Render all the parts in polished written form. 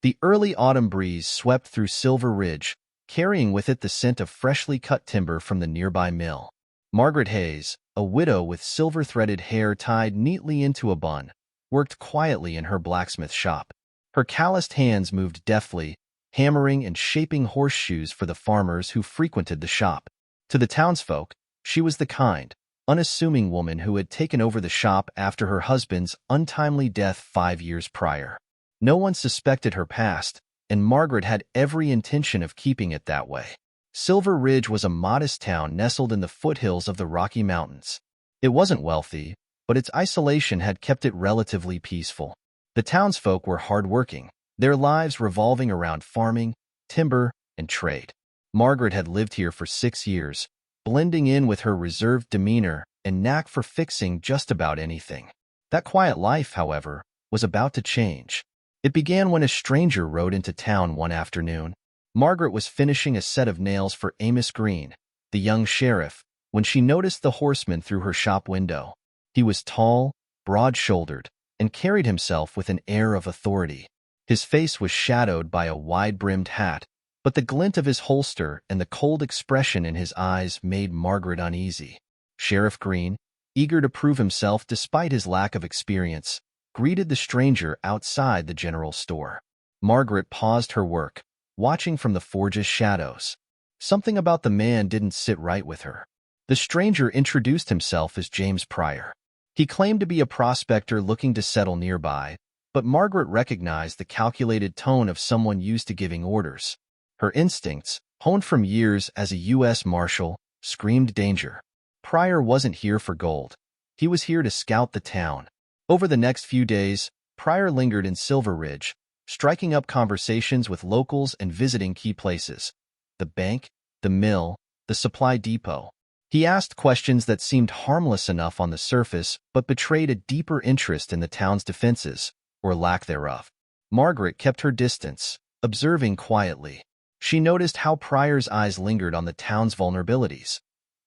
The early autumn breeze swept through Silver Ridge, carrying with it the scent of freshly cut timber from the nearby mill. Margaret Hayes, a widow with silver-threaded hair tied neatly into a bun, worked quietly in her blacksmith shop. Her calloused hands moved deftly, hammering and shaping horseshoes for the farmers who frequented the shop. To the townsfolk, she was the kind, unassuming woman who had taken over the shop after her husband's untimely death 5 years prior. No one suspected her past, and Margaret had every intention of keeping it that way. Silver Ridge was a modest town nestled in the foothills of the Rocky Mountains. It wasn't wealthy, but its isolation had kept it relatively peaceful. The townsfolk were hardworking, their lives revolving around farming, timber, and trade. Margaret had lived here for 6 years, blending in with her reserved demeanor and knack for fixing just about anything. That quiet life, however, was about to change. It began when a stranger rode into town one afternoon. Margaret was finishing a set of nails for Amos Green, the young sheriff, when she noticed the horseman through her shop window. He was tall, broad-shouldered, and carried himself with an air of authority. His face was shadowed by a wide-brimmed hat, but the glint of his holster and the cold expression in his eyes made Margaret uneasy. Sheriff Green, eager to prove himself despite his lack of experience, greeted the stranger outside the general store. Margaret paused her work, watching from the forge's shadows. Something about the man didn't sit right with her. The stranger introduced himself as James Pryor. He claimed to be a prospector looking to settle nearby, but Margaret recognized the calculated tone of someone used to giving orders. Her instincts, honed from years as a U.S. Marshal, screamed danger. Pryor wasn't here for gold. He was here to scout the town. Over the next few days, Pryor lingered in Silver Ridge, striking up conversations with locals and visiting key places: the bank, the mill, the supply depot. He asked questions that seemed harmless enough on the surface but betrayed a deeper interest in the town's defenses, or lack thereof. Margaret kept her distance, observing quietly. She noticed how Pryor's eyes lingered on the town's vulnerabilities: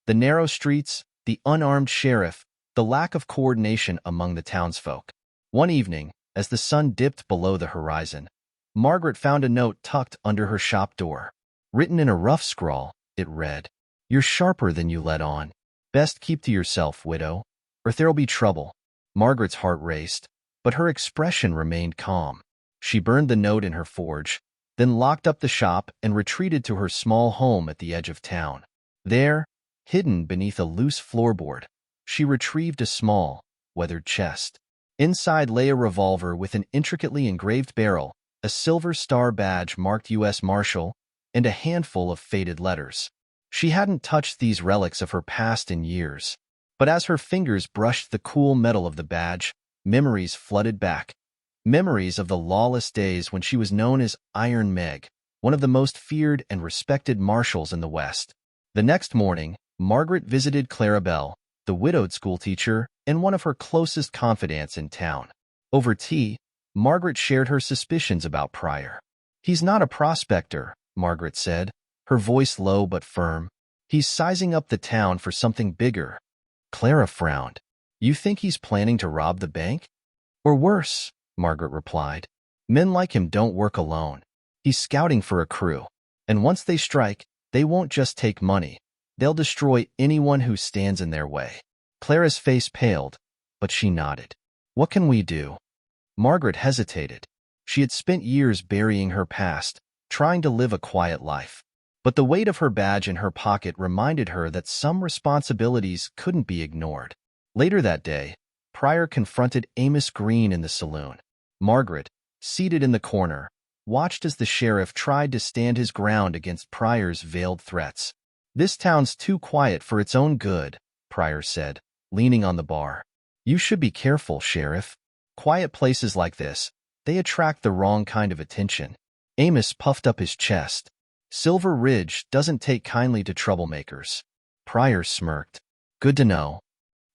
the narrow streets, the unarmed sheriff, the lack of coordination among the townsfolk. One evening, as the sun dipped below the horizon, Margaret found a note tucked under her shop door. Written in a rough scrawl, it read, "You're sharper than you let on. Best keep to yourself, widow, or there'll be trouble." Margaret's heart raced, but her expression remained calm. She burned the note in her forge, then locked up the shop and retreated to her small home at the edge of town. There, hidden beneath a loose floorboard, she retrieved a small, weathered chest. Inside lay a revolver with an intricately engraved barrel, a silver star badge marked U.S. Marshal, and a handful of faded letters. She hadn't touched these relics of her past in years, but as her fingers brushed the cool metal of the badge, memories flooded back. Memories of the lawless days when she was known as Iron Meg, one of the most feared and respected marshals in the West. The next morning, Margaret visited Clarabelle, the widowed schoolteacher and one of her closest confidants in town. Over tea, Margaret shared her suspicions about Pryor. "He's not a prospector," Margaret said, her voice low but firm. "He's sizing up the town for something bigger." Clara frowned. "You think he's planning to rob the bank?" "Or worse," Margaret replied. "Men like him don't work alone. He's scouting for a crew. And once they strike, they won't just take money. They'll destroy anyone who stands in their way." Clara's face paled, but she nodded. "What can we do?" Margaret hesitated. She had spent years burying her past, trying to live a quiet life. But the weight of her badge in her pocket reminded her that some responsibilities couldn't be ignored. Later that day, Pryor confronted Amos Green in the saloon. Margaret, seated in the corner, watched as the sheriff tried to stand his ground against Pryor's veiled threats. "This town's too quiet for its own good," Pryor said, leaning on the bar. "You should be careful, Sheriff. Quiet places like this, they attract the wrong kind of attention." Amos puffed up his chest. "Silver Ridge doesn't take kindly to troublemakers." Pryor smirked. "Good to know."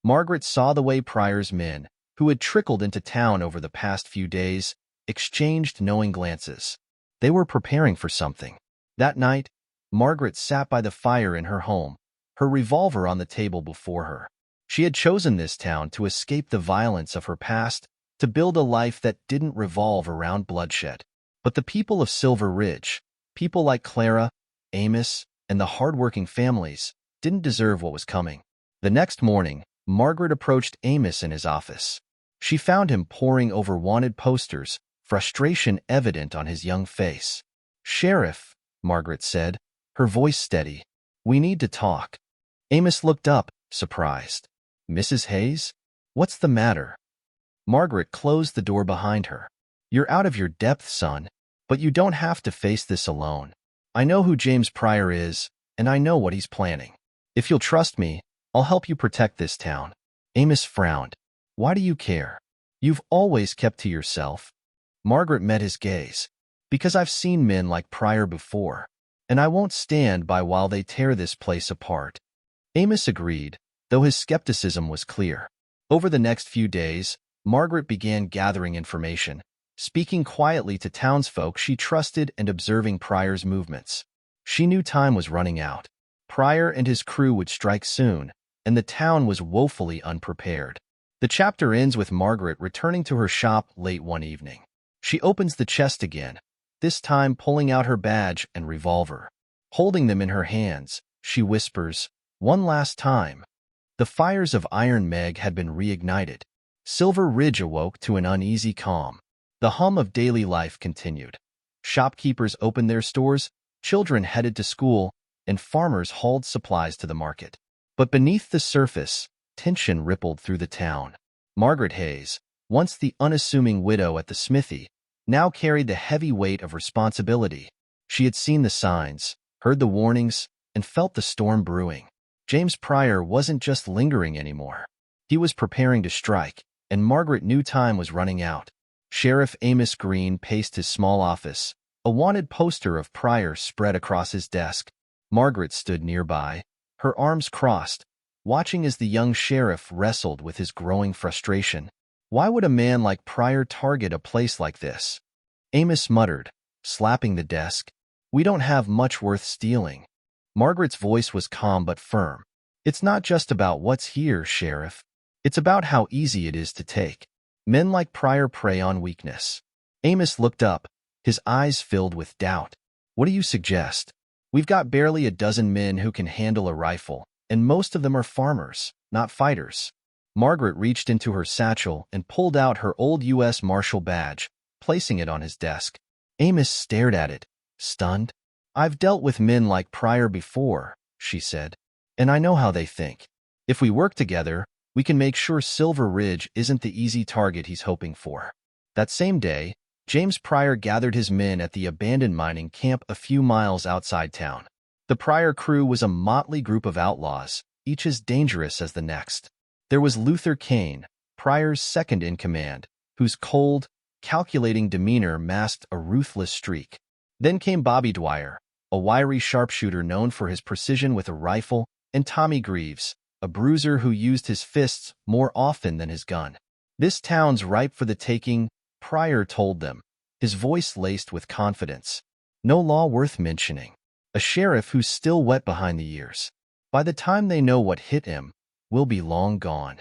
Margaret saw the way Pryor's men, who had trickled into town over the past few days, exchanged knowing glances. They were preparing for something. That night, Margaret sat by the fire in her home, her revolver on the table before her. She had chosen this town to escape the violence of her past, to build a life that didn't revolve around bloodshed. But the people of Silver Ridge, people like Clara, Amos, and the hard-working families, didn't deserve what was coming. The next morning, Margaret approached Amos in his office. She found him poring over wanted posters, frustration evident on his young face. "Sheriff," Margaret said, her voice steady, "we need to talk." Amos looked up, surprised. "Mrs. Hayes? What's the matter?" Margaret closed the door behind her. "You're out of your depth, son, but you don't have to face this alone. I know who James Pryor is, and I know what he's planning. If you'll trust me, I'll help you protect this town." Amos frowned. "Why do you care? You've always kept to yourself." Margaret met his gaze. "Because I've seen men like Pryor before, and I won't stand by while they tear this place apart." Amos agreed, though his skepticism was clear. Over the next few days, Margaret began gathering information, speaking quietly to townsfolk she trusted and observing Pryor's movements. She knew time was running out. Pryor and his crew would strike soon, and the town was woefully unprepared. The chapter ends with Margaret returning to her shop late one evening. She opens the chest again, this time pulling out her badge and revolver. Holding them in her hands, she whispers, "One last time." The fires of Iron Meg had been reignited. Silver Ridge awoke to an uneasy calm. The hum of daily life continued. Shopkeepers opened their stores, children headed to school, and farmers hauled supplies to the market. But beneath the surface, tension rippled through the town. Margaret Hayes, once the unassuming widow at the smithy, now carried the heavy weight of responsibility. She had seen the signs, heard the warnings, and felt the storm brewing. James Pryor wasn't just lingering anymore. He was preparing to strike, and Margaret knew time was running out. Sheriff Amos Green paced his small office, a wanted poster of Pryor spread across his desk. Margaret stood nearby, her arms crossed, watching as the young sheriff wrestled with his growing frustration. Why would a man like Pryor target a place like this? Amos muttered, slapping the desk. "We don't have much worth stealing." Margaret's voice was calm but firm. "It's not just about what's here, Sheriff. It's about how easy it is to take. Men like Pryor prey on weakness." Amos looked up, his eyes filled with doubt. "What do you suggest?" "We've got barely a dozen men who can handle a rifle, and most of them are farmers, not fighters." Margaret reached into her satchel and pulled out her old U.S. Marshal badge, placing it on his desk. Amos stared at it, stunned. "I've dealt with men like Pryor before," she said, "and I know how they think. If we work together, we can make sure Silver Ridge isn't the easy target he's hoping for." That same day, James Pryor gathered his men at the abandoned mining camp a few miles outside town. The Pryor crew was a motley group of outlaws, each as dangerous as the next. There was Luther Kane, Pryor's second-in-command, whose cold, calculating demeanor masked a ruthless streak. Then came Bobby Dwyer, a wiry sharpshooter known for his precision with a rifle, and Tommy Greaves, a bruiser who used his fists more often than his gun. "This town's ripe for the taking," Pryor told them, his voice laced with confidence. "No law worth mentioning. A sheriff who's still wet behind the ears. By the time they know what hit him, we'll be long gone."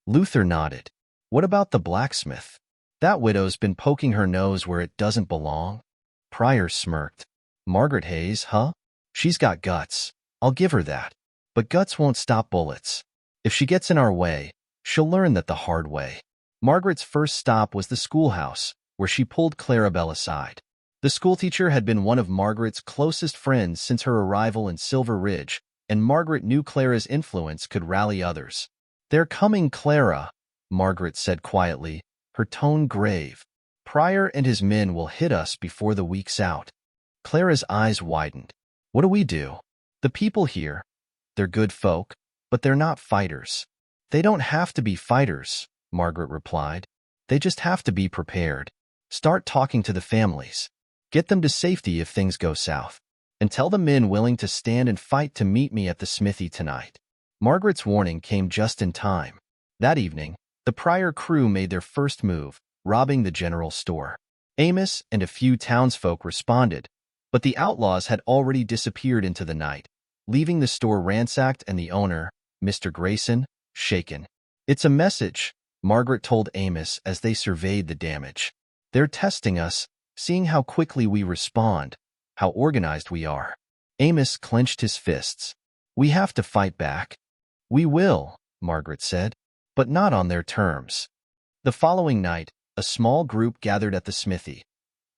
Luther nodded. "What about the blacksmith? That widow's been poking her nose where it doesn't belong." Pryor smirked. "Margaret Hayes, huh? She's got guts. I'll give her that. But guts won't stop bullets. If she gets in our way, she'll learn that the hard way." Margaret's first stop was the schoolhouse, where she pulled Clarabelle aside. The schoolteacher had been one of Margaret's closest friends since her arrival in Silver Ridge, and Margaret knew Clara's influence could rally others. "They're coming, Clara," Margaret said quietly, her tone grave. "Pryor and his men will hit us before the week's out." Clara's eyes widened. "What do we do?" "The people here, they're good folk, but they're not fighters." "They don't have to be fighters," Margaret replied. "They just have to be prepared. Start talking to the families. Get them to safety if things go south. And tell the men willing to stand and fight to meet me at the smithy tonight." Margaret's warning came just in time. That evening, the Pryor crew made their first move, robbing the general store. Amos and a few townsfolk responded, but the outlaws had already disappeared into the night, leaving the store ransacked and the owner, Mr. Grayson, shaken. "It's a message," Margaret told Amos as they surveyed the damage. "They're testing us, seeing how quickly we respond, how organized we are. Amos clenched his fists. We have to fight back. We will, Margaret said, but not on their terms. The following night, a small group gathered at the smithy.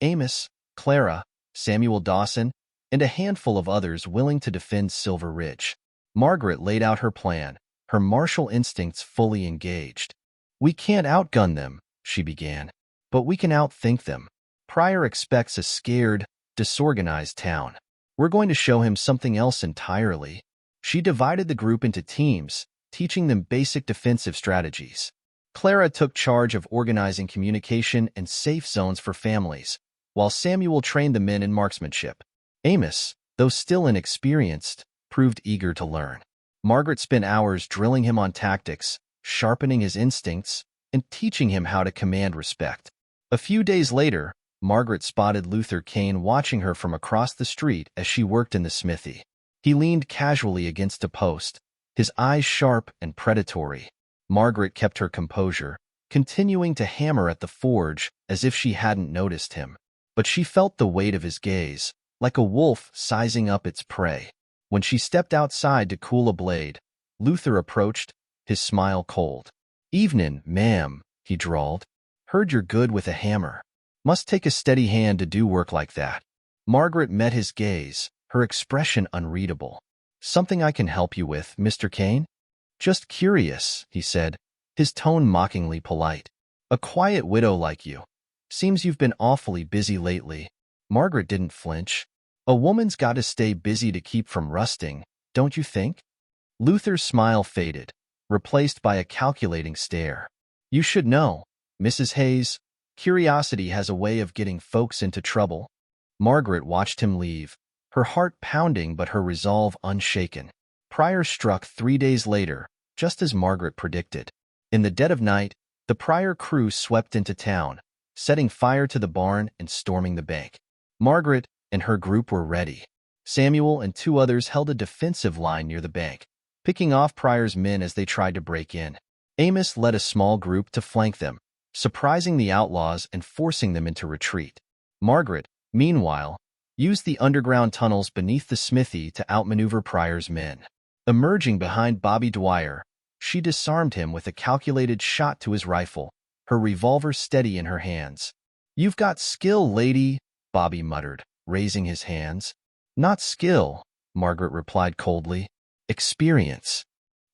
Amos, Clara, Samuel Dawson, and a handful of others willing to defend Silver Ridge. Margaret laid out her plan, her martial instincts fully engaged. We can't outgun them, she began, but we can outthink them. Pryor expects a scared, disorganized town. We're going to show him something else entirely. She divided the group into teams, teaching them basic defensive strategies. Clara took charge of organizing communication and safe zones for families, while Samuel trained the men in marksmanship. Amos, though still inexperienced, proved eager to learn. Margaret spent hours drilling him on tactics, sharpening his instincts, and teaching him how to command respect. A few days later, Margaret spotted Luther Kane watching her from across the street as she worked in the smithy. He leaned casually against a post, his eyes sharp and predatory. Margaret kept her composure, continuing to hammer at the forge as if she hadn't noticed him. But she felt the weight of his gaze, like a wolf sizing up its prey. When she stepped outside to cool a blade, Luther approached, his smile cold. "Evenin', ma'am," he drawled. "Heard you're good with a hammer. Must take a steady hand to do work like that." Margaret met his gaze, her expression unreadable. "Something I can help you with, Mr. Kane?" "Just curious," he said, his tone mockingly polite. "A quiet widow like you. Seems you've been awfully busy lately." Margaret didn't flinch. "A woman's got to stay busy to keep from rusting, don't you think?" Luther's smile faded, replaced by a calculating stare. "You should know, Mrs. Hayes, curiosity has a way of getting folks into trouble." Margaret watched him leave, her heart pounding but her resolve unshaken. Pryor struck 3 days later, just as Margaret predicted. In the dead of night, the Pryor crew swept into town, setting fire to the barn and storming the bank. Margaret and her group were ready. Samuel and 2 others held a defensive line near the bank, picking off Pryor's men as they tried to break in. Amos led a small group to flank them, surprising the outlaws and forcing them into retreat. Margaret, meanwhile, used the underground tunnels beneath the smithy to outmaneuver Pryor's men. Emerging behind Bobby Dwyer, she disarmed him with a calculated shot to his rifle, her revolver steady in her hands. "You've got skill, lady," Bobby muttered, raising his hands. "Not skill," Margaret replied coldly. "Experience."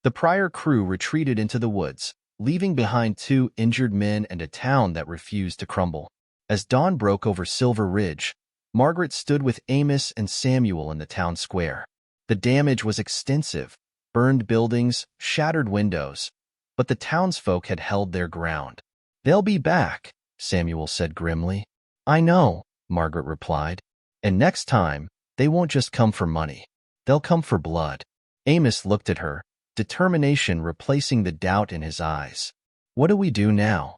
The Pryor crew retreated into the woods, leaving behind 2 injured men and a town that refused to crumble. As dawn broke over Silver Ridge, Margaret stood with Amos and Samuel in the town square. The damage was extensive, burned buildings, shattered windows, but the townsfolk had held their ground. "They'll be back," Samuel said grimly. "I know," Margaret replied. "And next time, they won't just come for money. They'll come for blood." Amos looked at her, determination replacing the doubt in his eyes. "What do we do now?"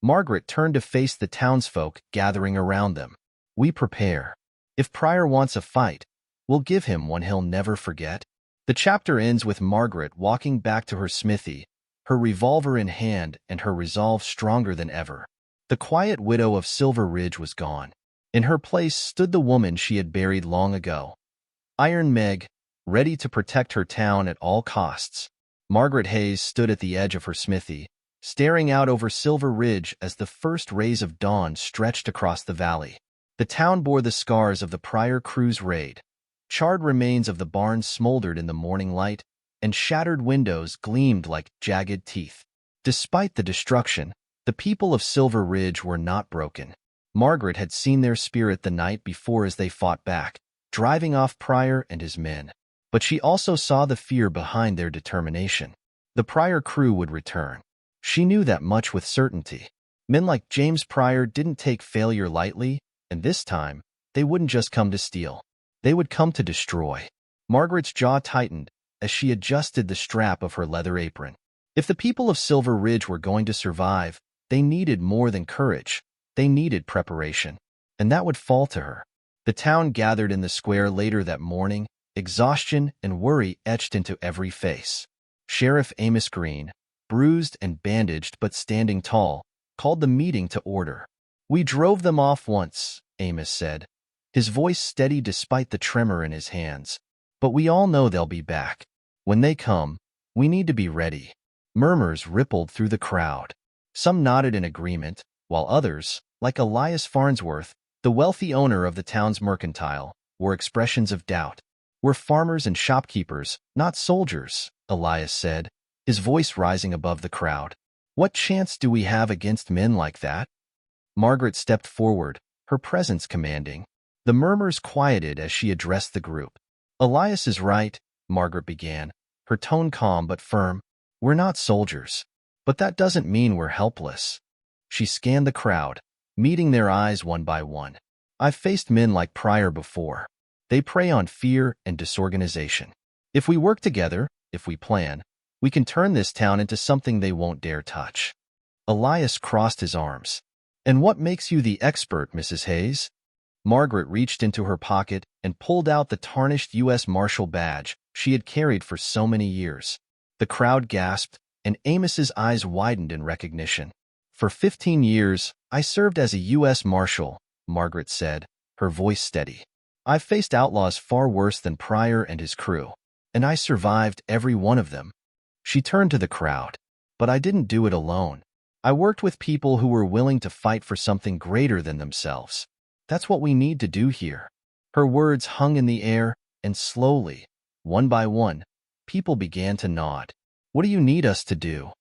Margaret turned to face the townsfolk gathering around them. "We prepare. If Pryor wants a fight, we'll give him one he'll never forget." The chapter ends with Margaret walking back to her smithy, her revolver in hand and her resolve stronger than ever. The quiet widow of Silver Ridge was gone. In her place stood the woman she had buried long ago. Iron Meg, ready to protect her town at all costs. Margaret Hayes stood at the edge of her smithy, staring out over Silver Ridge as the first rays of dawn stretched across the valley. The town bore the scars of the Pryor crew's raid. Charred remains of the barn smoldered in the morning light, and shattered windows gleamed like jagged teeth. Despite the destruction, the people of Silver Ridge were not broken. Margaret had seen their spirit the night before as they fought back, driving off Pryor and his men. But she also saw the fear behind their determination. The Pryor crew would return. She knew that much with certainty. Men like James Pryor didn't take failure lightly, and this time, they wouldn't just come to steal. They would come to destroy. Margaret's jaw tightened as she adjusted the strap of her leather apron. If the people of Silver Ridge were going to survive, they needed more than courage. They needed preparation, and that would fall to her. The town gathered in the square later that morning, exhaustion and worry etched into every face. Sheriff Amos Green, bruised and bandaged but standing tall, called the meeting to order. We drove them off once, Amos said, his voice steady despite the tremor in his hands. But we all know they'll be back. When they come, we need to be ready. Murmurs rippled through the crowd. Some nodded in agreement, while others, like Elias Farnsworth, the wealthy owner of the town's mercantile, were expressions of doubt. We're farmers and shopkeepers, not soldiers, Elias said, his voice rising above the crowd. What chance do we have against men like that? Margaret stepped forward, her presence commanding. The murmurs quieted as she addressed the group. Elias is right, Margaret began, her tone calm but firm. We're not soldiers. But that doesn't mean we're helpless. She scanned the crowd, meeting their eyes one by one. I've faced men like Pryor before. They prey on fear and disorganization. If we work together, if we plan, we can turn this town into something they won't dare touch. Elias crossed his arms. And what makes you the expert, Mrs. Hayes? Margaret reached into her pocket and pulled out the tarnished U.S. Marshal badge she had carried for so many years. The crowd gasped, and Amos's eyes widened in recognition. For 15 years, I served as a U.S. Marshal, Margaret said, her voice steady. I've faced outlaws far worse than Pryor and his crew, and I survived every one of them. She turned to the crowd. But I didn't do it alone. I worked with people who were willing to fight for something greater than themselves. That's what we need to do here. Her words hung in the air, and slowly, one by one, people began to nod. What do you need us to do?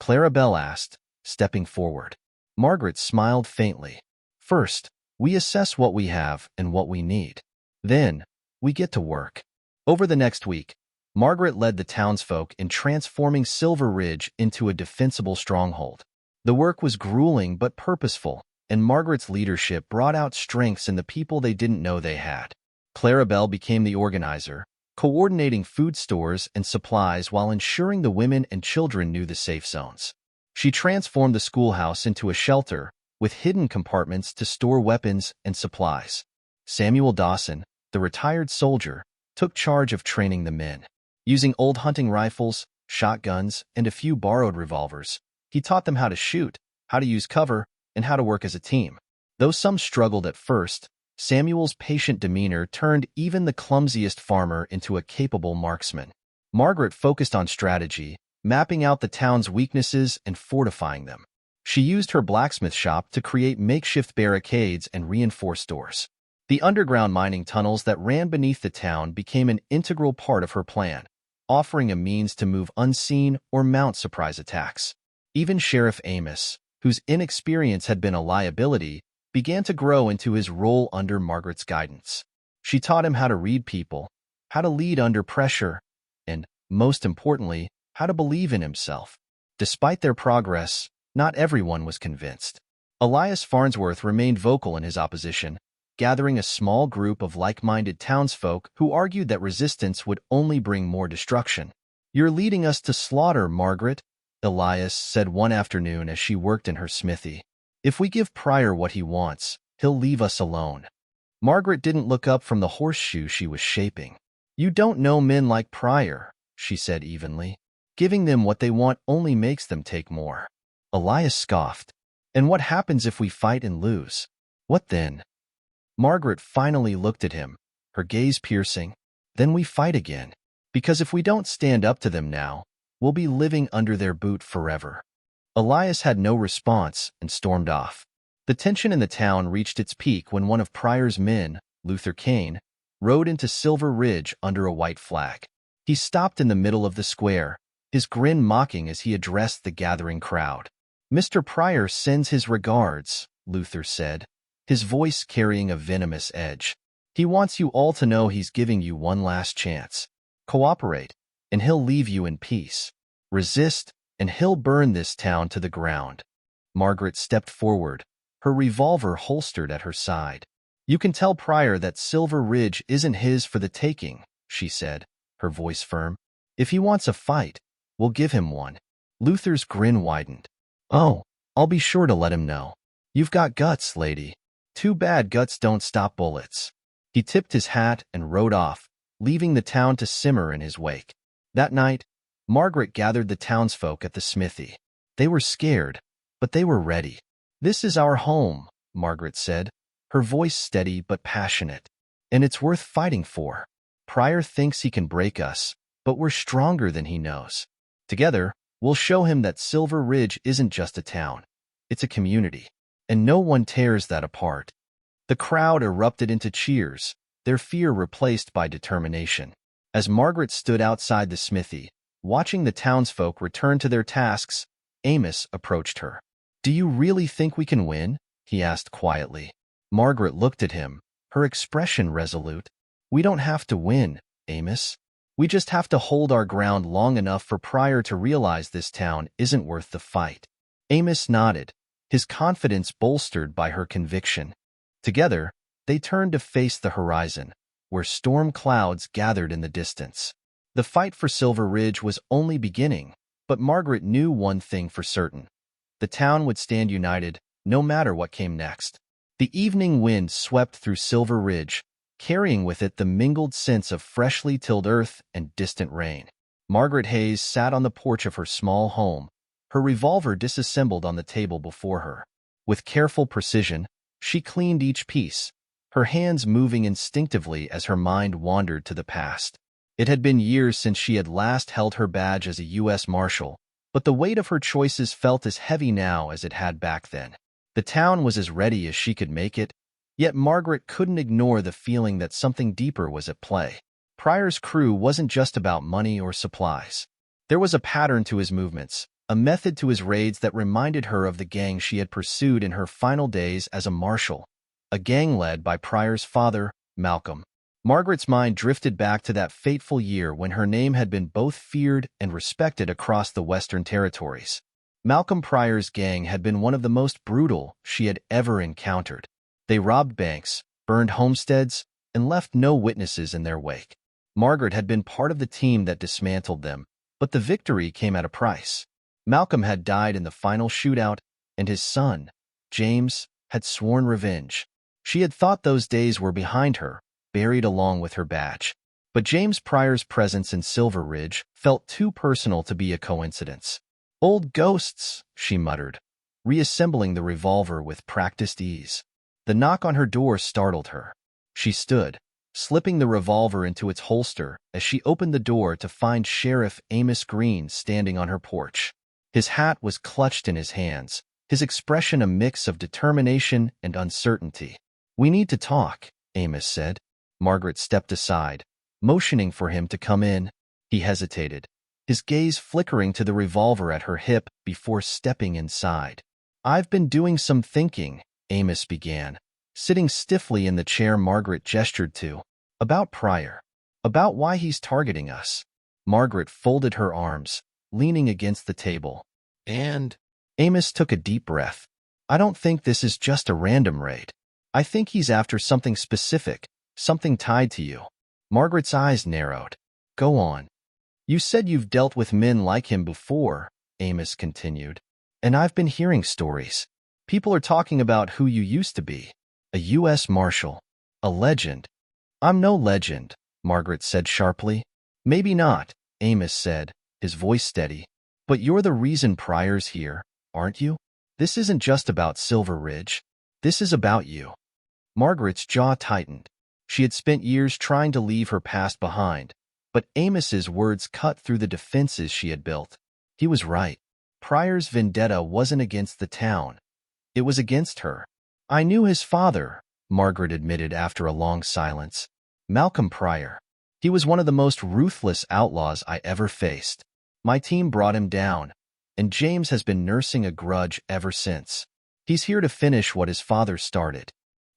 Clarabelle asked, stepping forward. Margaret smiled faintly. First, we assess what we have and what we need. Then, we get to work. Over the next week, Margaret led the townsfolk in transforming Silver Ridge into a defensible stronghold. The work was grueling but purposeful, and Margaret's leadership brought out strengths in the people they didn't know they had. Clarabelle became the organizer, coordinating food stores and supplies while ensuring the women and children knew the safe zones. She transformed the schoolhouse into a shelter, with hidden compartments to store weapons and supplies. Samuel Dawson, the retired soldier, took charge of training the men. Using old hunting rifles, shotguns, and a few borrowed revolvers, he taught them how to shoot, how to use cover, and how to work as a team. Though some struggled at first, Samuel's patient demeanor turned even the clumsiest farmer into a capable marksman. Margaret focused on strategy, mapping out the town's weaknesses and fortifying them. She used her blacksmith shop to create makeshift barricades and reinforce doors. The underground mining tunnels that ran beneath the town became an integral part of her plan, offering a means to move unseen or mount surprise attacks. Even Sheriff Amos, whose inexperience had been a liability, began to grow into his role under Margaret's guidance. She taught him how to read people, how to lead under pressure, and, most importantly, how to believe in himself. Despite their progress, not everyone was convinced. Elias Farnsworth remained vocal in his opposition, gathering a small group of like-minded townsfolk who argued that resistance would only bring more destruction. You're leading us to slaughter, Margaret, Elias said one afternoon as she worked in her smithy. If we give Pryor what he wants, he'll leave us alone. Margaret didn't look up from the horseshoe she was shaping. You don't know men like Pryor, she said evenly. Giving them what they want only makes them take more. Elias scoffed. And what happens if we fight and lose? What then? Margaret finally looked at him, her gaze piercing. Then we fight again. Because if we don't stand up to them now, we'll be living under their boot forever. Elias had no response and stormed off. The tension in the town reached its peak when one of Pryor's men, Luther Kane, rode into Silver Ridge under a white flag. He stopped in the middle of the square, his grin mocking as he addressed the gathering crowd. Mr. Pryor sends his regards, Luther said, his voice carrying a venomous edge. He wants you all to know he's giving you one last chance. Cooperate, and he'll leave you in peace. Resist, and he'll burn this town to the ground. Margaret stepped forward, her revolver holstered at her side. You can tell Pryor that Silver Ridge isn't his for the taking, she said, her voice firm. If he wants a fight, we'll give him one. Luther's grin widened. Oh, I'll be sure to let him know. You've got guts, lady. Too bad guts don't stop bullets. He tipped his hat and rode off, leaving the town to simmer in his wake. That night, Margaret gathered the townsfolk at the smithy. They were scared, but they were ready. This is our home, Margaret said, her voice steady but passionate. And it's worth fighting for. Pryor thinks he can break us, but we're stronger than he knows. Together, we'll show him that Silver Ridge isn't just a town. It's a community. And no one tears that apart. The crowd erupted into cheers, their fear replaced by determination. As Margaret stood outside the smithy, watching the townsfolk return to their tasks, Amos approached her. "Do you really think we can win?" he asked quietly. Margaret looked at him, her expression resolute. "We don't have to win, Amos. We just have to hold our ground long enough for Pryor to realize this town isn't worth the fight." Amos nodded, his confidence bolstered by her conviction. Together, they turned to face the horizon, where storm clouds gathered in the distance. The fight for Silver Ridge was only beginning, but Margaret knew one thing for certain. The town would stand united, no matter what came next. The evening wind swept through Silver Ridge, carrying with it the mingled scents of freshly tilled earth and distant rain. Margaret Hayes sat on the porch of her small home, her revolver disassembled on the table before her. With careful precision, she cleaned each piece, her hands moving instinctively as her mind wandered to the past. It had been years since she had last held her badge as a U.S. Marshal, but the weight of her choices felt as heavy now as it had back then. The town was as ready as she could make it, yet Margaret couldn't ignore the feeling that something deeper was at play. Pryor's crew wasn't just about money or supplies. There was a pattern to his movements, a method to his raids that reminded her of the gang she had pursued in her final days as a marshal, a gang led by Pryor's father, Malcolm. Margaret's mind drifted back to that fateful year when her name had been both feared and respected across the Western Territories. Malcolm Pryor's gang had been one of the most brutal she had ever encountered. They robbed banks, burned homesteads, and left no witnesses in their wake. Margaret had been part of the team that dismantled them, but the victory came at a price. Malcolm had died in the final shootout, and his son, James, had sworn revenge. She had thought those days were behind her, buried along with her badge. But James Pryor's presence in Silver Ridge felt too personal to be a coincidence. "Old ghosts," she muttered, reassembling the revolver with practiced ease. The knock on her door startled her. She stood, slipping the revolver into its holster as she opened the door to find Sheriff Amos Green standing on her porch. His hat was clutched in his hands, his expression a mix of determination and uncertainty. "We need to talk," Amos said. Margaret stepped aside, motioning for him to come in. He hesitated, his gaze flickering to the revolver at her hip before stepping inside. "I've been doing some thinking," Amos began, sitting stiffly in the chair Margaret gestured to. "About Pryor. About why he's targeting us." Margaret folded her arms, leaning against the table. "And?" Amos took a deep breath. "I don't think this is just a random raid. I think he's after something specific, something tied to you." Margaret's eyes narrowed. "Go on." "You said you've dealt with men like him before," Amos continued. "And I've been hearing stories. People are talking about who you used to be. A U.S. Marshal. A legend." "I'm no legend," Margaret said sharply. "Maybe not," Amos said, his voice steady. "But you're the reason Pryor's here, aren't you? This isn't just about Silver Ridge. This is about you." Margaret's jaw tightened. She had spent years trying to leave her past behind, but Amos's words cut through the defenses she had built. He was right. Pryor's vendetta wasn't against the town. It was against her. "I knew his father," Margaret admitted after a long silence. "Malcolm Pryor. He was one of the most ruthless outlaws I ever faced. My team brought him down, and James has been nursing a grudge ever since. He's here to finish what his father started."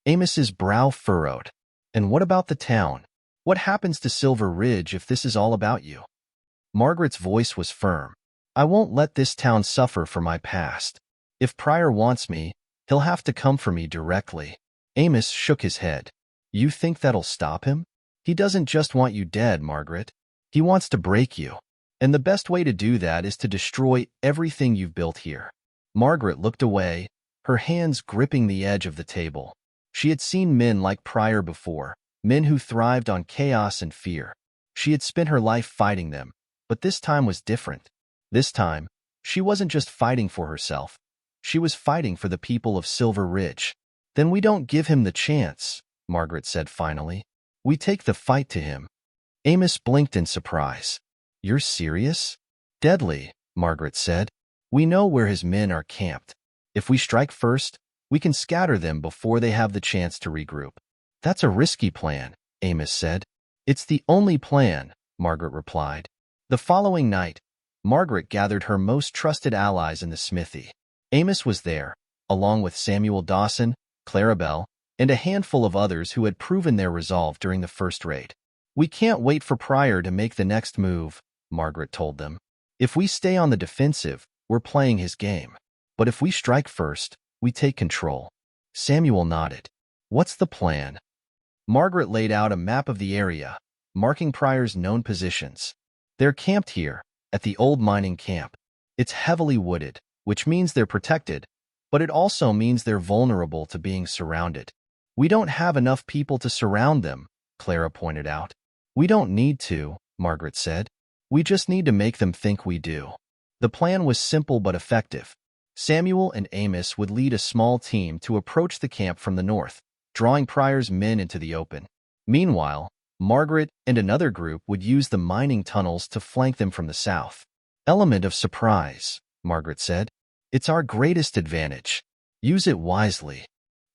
Amos's brow furrowed. "And what about the town? What happens to Silver Ridge if this is all about you?" Margaret's voice was firm. "I won't let this town suffer for my past. If Pryor wants me, he'll have to come for me directly." Amos shook his head. "You think that'll stop him? He doesn't just want you dead, Margaret. He wants to break you. And the best way to do that is to destroy everything you've built here." Margaret looked away, her hands gripping the edge of the table. She had seen men like Pryor before, men who thrived on chaos and fear. She had spent her life fighting them, but this time was different. This time, she wasn't just fighting for herself. She was fighting for the people of Silver Ridge. Then we don't give him the chance, Margaret said finally. We take the fight to him. Amos blinked in surprise. You're serious? Deadly, Margaret said. We know where his men are camped. If we strike first, we can scatter them before they have the chance to regroup. That's a risky plan, Amos said. It's the only plan, Margaret replied. The following night, Margaret gathered her most trusted allies in the smithy. Amos was there, along with Samuel Dawson, Clarabelle, and a handful of others who had proven their resolve during the first raid. We can't wait for Pryor to make the next move, Margaret told them. If we stay on the defensive, we're playing his game. But if we strike first, we take control. Samuel nodded. What's the plan? Margaret laid out a map of the area, marking Pryor's known positions. They're camped here, at the old mining camp. It's heavily wooded, which means they're protected, but it also means they're vulnerable to being surrounded. We don't have enough people to surround them, Clara pointed out. We don't need to, Margaret said. We just need to make them think we do. The plan was simple but effective. Samuel and Amos would lead a small team to approach the camp from the north, drawing Pryor's men into the open. Meanwhile, Margaret and another group would use the mining tunnels to flank them from the south. Element of surprise, Margaret said. It's our greatest advantage. Use it wisely.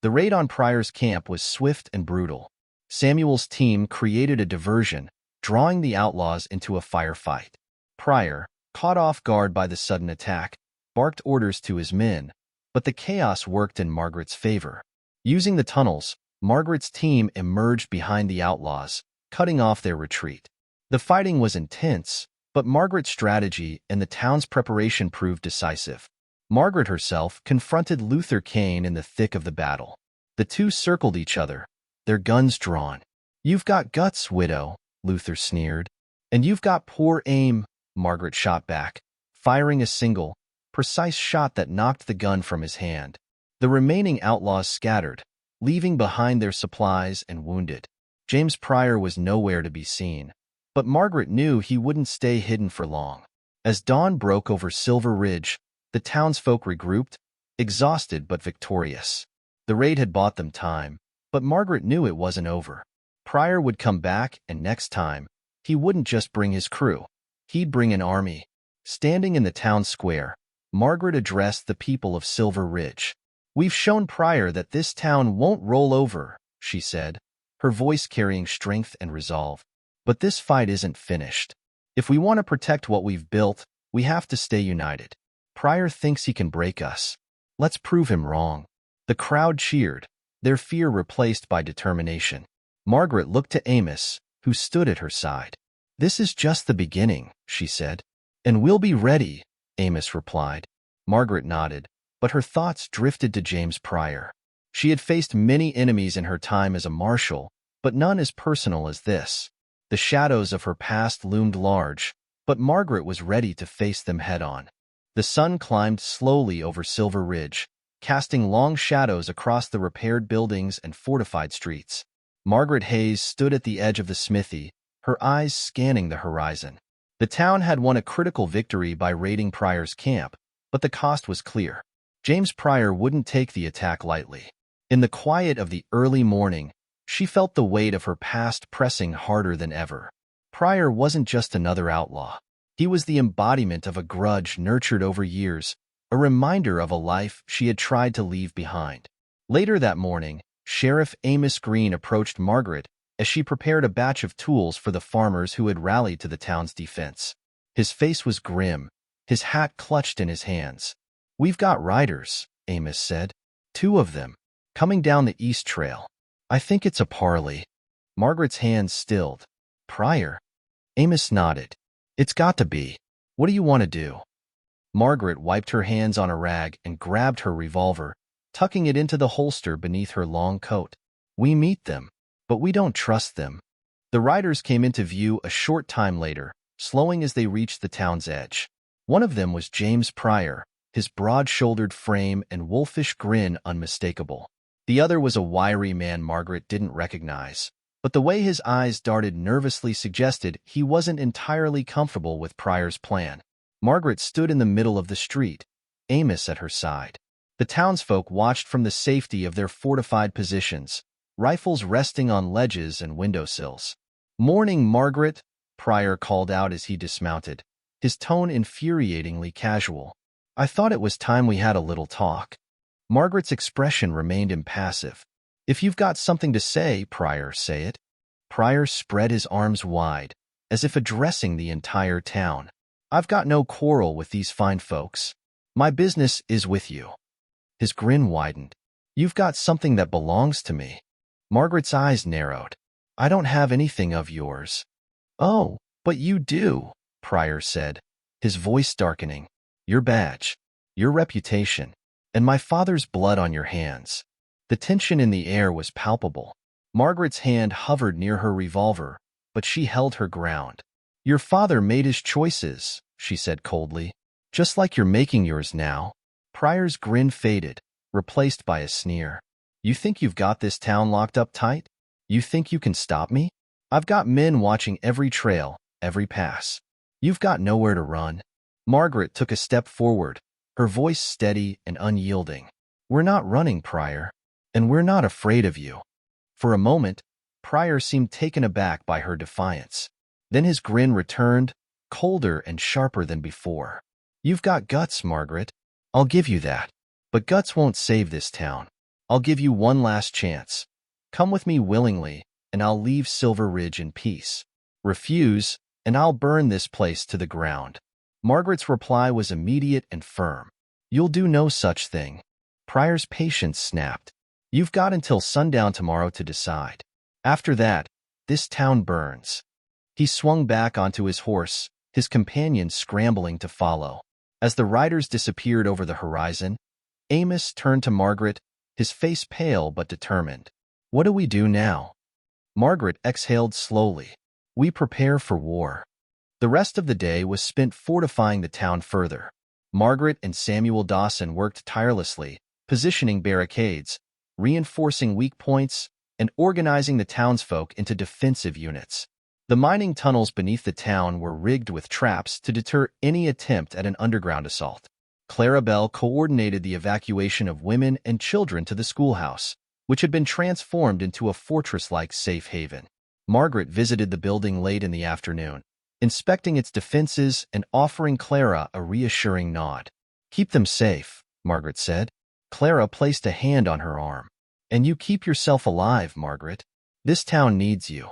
The raid on Pryor's camp was swift and brutal. Samuel's team created a diversion, drawing the outlaws into a firefight. Pryor, caught off guard by the sudden attack, barked orders to his men, but the chaos worked in Margaret's favor. Using the tunnels, Margaret's team emerged behind the outlaws, cutting off their retreat. The fighting was intense, but Margaret's strategy and the town's preparation proved decisive. Margaret herself confronted Luther Kane in the thick of the battle. The two circled each other, their guns drawn. You've got guts, widow, Luther sneered. And you've got poor aim, Margaret shot back, firing a single, precise shot that knocked the gun from his hand. The remaining outlaws scattered, leaving behind their supplies and wounded. James Pryor was nowhere to be seen, but Margaret knew he wouldn't stay hidden for long. As dawn broke over Silver Ridge, the townsfolk regrouped, exhausted but victorious. The raid had bought them time, but Margaret knew it wasn't over. Pryor would come back, and next time, he wouldn't just bring his crew. He'd bring an army. Standing in the town square, Margaret addressed the people of Silver Ridge. We've shown Pryor that this town won't roll over, she said, her voice carrying strength and resolve. But this fight isn't finished. If we want to protect what we've built, we have to stay united. Pryor thinks he can break us. Let's prove him wrong. The crowd cheered, their fear replaced by determination. Margaret looked to Amos, who stood at her side. This is just the beginning, she said. And we'll be ready, Amos replied. Margaret nodded, but her thoughts drifted to James Pryor. She had faced many enemies in her time as a marshal, but none as personal as this. The shadows of her past loomed large, but Margaret was ready to face them head-on. The sun climbed slowly over Silver Ridge, casting long shadows across the repaired buildings and fortified streets. Margaret Hayes stood at the edge of the smithy, her eyes scanning the horizon. The town had won a critical victory by raiding Pryor's camp, but the cost was clear. James Pryor wouldn't take the attack lightly. In the quiet of the early morning, she felt the weight of her past pressing harder than ever. Pryor wasn't just another outlaw. He was the embodiment of a grudge nurtured over years, a reminder of a life she had tried to leave behind. Later that morning, Sheriff Amos Green approached Margaret as she prepared a batch of tools for the farmers who had rallied to the town's defense. His face was grim, his hat clutched in his hands. "We've got riders," Amos said. "2 of them, coming down the east trail. I think it's a parley." Margaret's hands stilled. "Pryor?" Amos nodded. "It's got to be. What do you want to do?" Margaret wiped her hands on a rag and grabbed her revolver, tucking it into the holster beneath her long coat. "We meet them, but we don't trust them." The riders came into view a short time later, slowing as they reached the town's edge. One of them was James Pryor, his broad-shouldered frame and wolfish grin unmistakable. The other was a wiry man Margaret didn't recognize, but the way his eyes darted nervously suggested he wasn't entirely comfortable with Pryor's plan. Margaret stood in the middle of the street, Amos at her side. The townsfolk watched from the safety of their fortified positions, rifles resting on ledges and windowsills. "Morning, Margaret," Pryor called out as he dismounted, his tone infuriatingly casual. "I thought it was time we had a little talk." Margaret's expression remained impassive. "If you've got something to say, Pryor, say it." Pryor spread his arms wide, as if addressing the entire town. "I've got no quarrel with these fine folks. My business is with you." His grin widened. "You've got something that belongs to me." Margaret's eyes narrowed. "I don't have anything of yours." "Oh, but you do," Pryor said, his voice darkening. "Your badge, your reputation, and my father's blood on your hands." The tension in the air was palpable. Margaret's hand hovered near her revolver, but she held her ground. "Your father made his choices," she said coldly, "just like you're making yours now." Pryor's grin faded, replaced by a sneer. "You think you've got this town locked up tight? You think you can stop me? I've got men watching every trail, every pass. You've got nowhere to run." Margaret took a step forward, her voice steady and unyielding. "We're not running, Pryor, and we're not afraid of you." For a moment, Pryor seemed taken aback by her defiance. Then his grin returned, colder and sharper than before. "You've got guts, Margaret. I'll give you that. But guts won't save this town. I'll give you one last chance. Come with me willingly, and I'll leave Silver Ridge in peace. Refuse, and I'll burn this place to the ground." Margaret's reply was immediate and firm. "You'll do no such thing." Pryor's patience snapped. "You've got until sundown tomorrow to decide. After that, this town burns." He swung back onto his horse, his companions scrambling to follow. As the riders disappeared over the horizon, Amos turned to Margaret, his face pale but determined. "What do we do now?" Margaret exhaled slowly. "We prepare for war." The rest of the day was spent fortifying the town further. Margaret and Samuel Dawson worked tirelessly, positioning barricades, reinforcing weak points, and organizing the townsfolk into defensive units. The mining tunnels beneath the town were rigged with traps to deter any attempt at an underground assault. Clarabelle coordinated the evacuation of women and children to the schoolhouse, which had been transformed into a fortress-like safe haven. Margaret visited the building late in the afternoon, inspecting its defenses and offering Clara a reassuring nod. "Keep them safe," Margaret said. Clara placed a hand on her arm. "And you keep yourself alive, Margaret. This town needs you."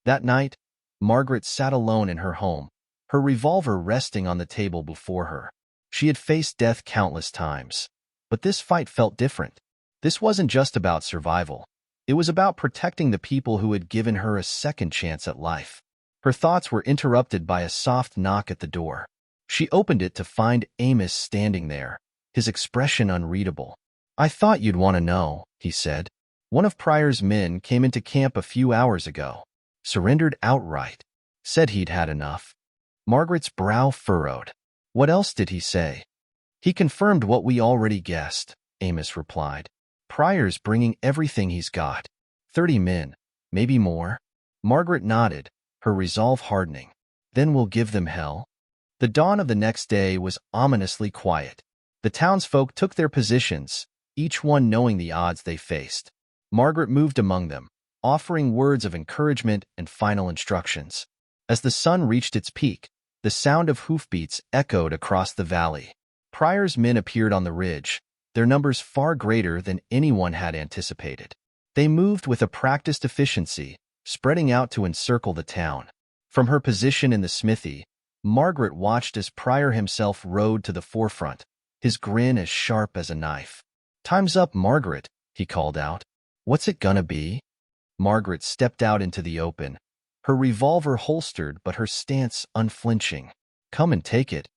That night, Margaret sat alone in her home, her revolver resting on the table before her. She had faced death countless times, but this fight felt different. This wasn't just about survival. It was about protecting the people who had given her a second chance at life. Her thoughts were interrupted by a soft knock at the door. She opened it to find Amos standing there, his expression unreadable. "I thought you'd want to know," he said. "One of Pryor's men came into camp a few hours ago. Surrendered outright. Said he'd had enough." Margaret's brow furrowed. "What else did he say?" "He confirmed what we already guessed," Amos replied. "Pryor's bringing everything he's got. 30 men, maybe more." Margaret nodded, her resolve hardening. "Then we'll give them hell." The dawn of the next day was ominously quiet. The townsfolk took their positions, each one knowing the odds they faced. Margaret moved among them, offering words of encouragement and final instructions. As the sun reached its peak, the sound of hoofbeats echoed across the valley. Pryor's men appeared on the ridge, their numbers far greater than anyone had anticipated. They moved with a practiced efficiency, spreading out to encircle the town. From her position in the smithy, Margaret watched as Pryor himself rode to the forefront, his grin as sharp as a knife. "Time's up, Margaret," he called out. "What's it gonna be?" Margaret stepped out into the open, her revolver holstered but her stance unflinching. "Come and take it."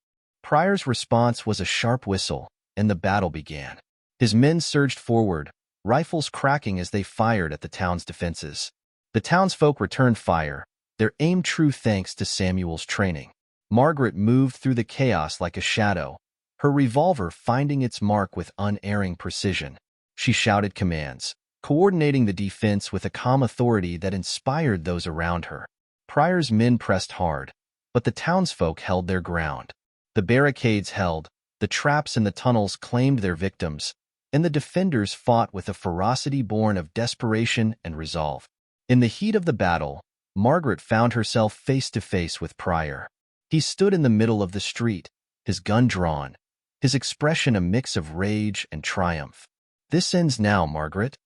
Pryor's response was a sharp whistle, and the battle began. His men surged forward, rifles cracking as they fired at the town's defenses. The townsfolk returned fire, their aim true thanks to Samuel's training. Margaret moved through the chaos like a shadow, her revolver finding its mark with unerring precision. She shouted commands, coordinating the defense with a calm authority that inspired those around her. Pryor's men pressed hard, but the townsfolk held their ground. The barricades held, the traps in the tunnels claimed their victims, and the defenders fought with a ferocity born of desperation and resolve. In the heat of the battle, Margaret found herself face to face with Pryor. He stood in the middle of the street, his gun drawn, his expression a mix of rage and triumph. "This ends now, Margaret,"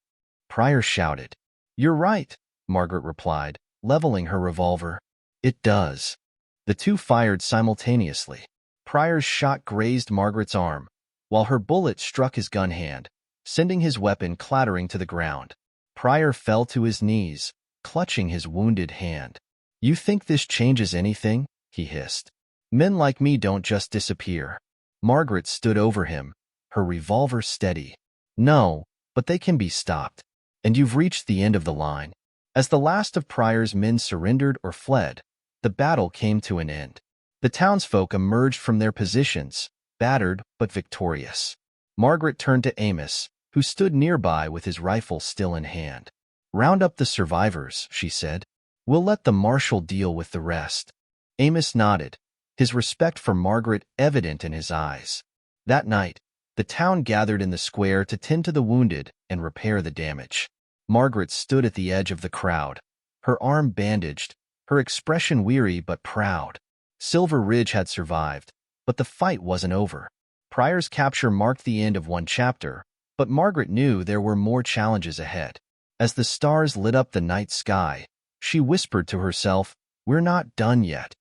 Pryor shouted. "You're right," Margaret replied, leveling her revolver. "It does." The two fired simultaneously. Pryor's shot grazed Margaret's arm, while her bullet struck his gun hand, sending his weapon clattering to the ground. Pryor fell to his knees, clutching his wounded hand. "You think this changes anything?" he hissed. "Men like me don't just disappear." Margaret stood over him, her revolver steady. "No, but they can be stopped. And you've reached the end of the line." As the last of Pryor's men surrendered or fled, the battle came to an end. The townsfolk emerged from their positions, battered but victorious. Margaret turned to Amos, who stood nearby with his rifle still in hand. "Round up the survivors," she said. "We'll let the marshal deal with the rest." Amos nodded, his respect for Margaret evident in his eyes. That night, the town gathered in the square to tend to the wounded and repair the damage. Margaret stood at the edge of the crowd, her arm bandaged, her expression weary but proud. Silver Ridge had survived, but the fight wasn't over. Pryor's capture marked the end of one chapter, but Margaret knew there were more challenges ahead. As the stars lit up the night sky, she whispered to herself, "We're not done yet."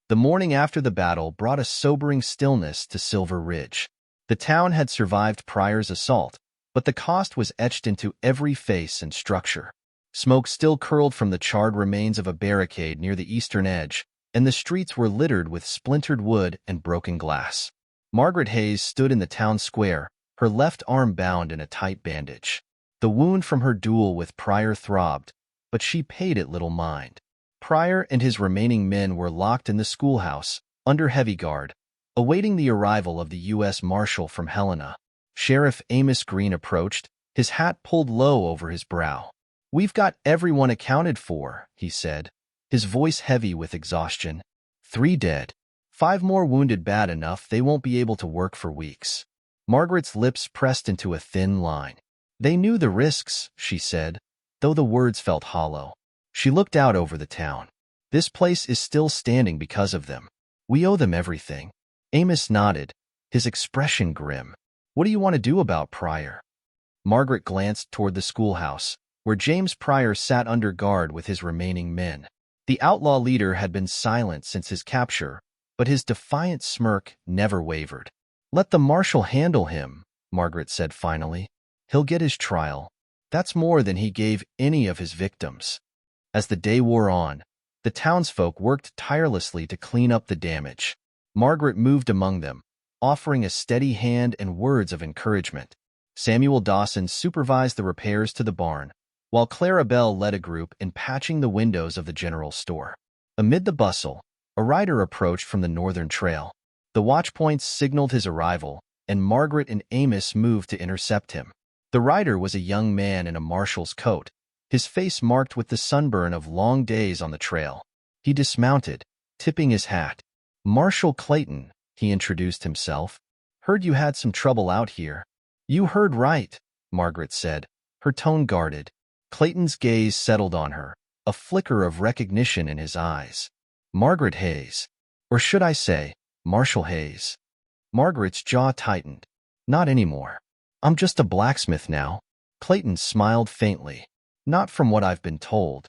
The morning after the battle brought a sobering stillness to Silver Ridge. The town had survived Pryor's assault, but the cost was etched into every face and structure. Smoke still curled from the charred remains of a barricade near the eastern edge, and the streets were littered with splintered wood and broken glass. Margaret Hayes stood in the town square, her left arm bound in a tight bandage. The wound from her duel with Pryor throbbed, but she paid it little mind. Pryor and his remaining men were locked in the schoolhouse, under heavy guard, awaiting the arrival of the U.S. Marshal from Helena. Sheriff Amos Green approached, his hat pulled low over his brow. "We've got everyone accounted for," he said, his voice heavy with exhaustion. 3 dead. 5 more wounded bad enough they won't be able to work for weeks." Margaret's lips pressed into a thin line. "They knew the risks," she said, though the words felt hollow. She looked out over the town. "This place is still standing because of them. We owe them everything." Amos nodded, his expression grim. "What do you want to do about Pryor?" Margaret glanced toward the schoolhouse, where James Pryor sat under guard with his remaining men. The outlaw leader had been silent since his capture, but his defiant smirk never wavered. "Let the marshal handle him," Margaret said finally. "He'll get his trial. That's more than he gave any of his victims." As the day wore on, the townsfolk worked tirelessly to clean up the damage. Margaret moved among them, offering a steady hand and words of encouragement. Samuel Dawson supervised the repairs to the barn, while Clara Bell led a group in patching the windows of the general store. Amid the bustle, a rider approached from the northern trail. The watchpoints signaled his arrival, and Margaret and Amos moved to intercept him. The rider was a young man in a marshal's coat, his face marked with the sunburn of long days on the trail. He dismounted, tipping his hat. "Marshal Clayton," he introduced himself. "Heard you had some trouble out here." "You heard right," Margaret said, her tone guarded. Clayton's gaze settled on her, a flicker of recognition in his eyes. "Margaret Hayes. Or should I say, Marshal Hayes?" Margaret's jaw tightened. "Not anymore. I'm just a blacksmith now." Clayton smiled faintly. "Not from what I've been told."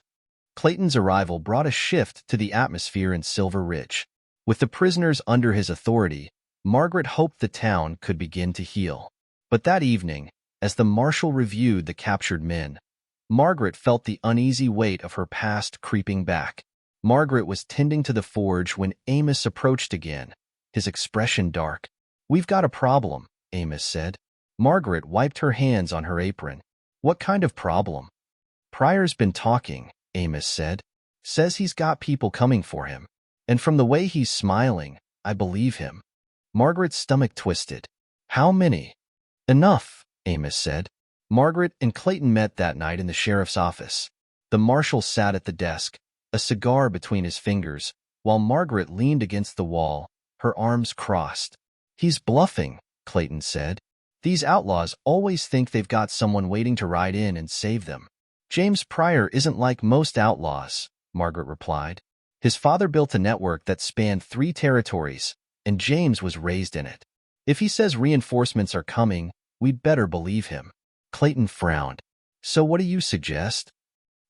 Clayton's arrival brought a shift to the atmosphere in Silver Ridge. With the prisoners under his authority, Margaret hoped the town could begin to heal. But that evening, as the marshal reviewed the captured men, Margaret felt the uneasy weight of her past creeping back. Margaret was tending to the forge when Amos approached again, his expression dark. "We've got a problem," Amos said. Margaret wiped her hands on her apron. "What kind of problem?" "Pryor's been talking," Amos said. "Says he's got people coming for him. And from the way he's smiling, I believe him." Margaret's stomach twisted. "How many?" "Enough," Amos said. Margaret and Clayton met that night in the sheriff's office. The marshal sat at the desk, a cigar between his fingers, while Margaret leaned against the wall, her arms crossed. "He's bluffing," Clayton said. These outlaws always think they've got someone waiting to ride in and save them. James Pryor isn't like most outlaws, Margaret replied. His father built a network that spanned 3 territories, and James was raised in it. If he says reinforcements are coming, we'd better believe him. Clayton frowned. So what do you suggest?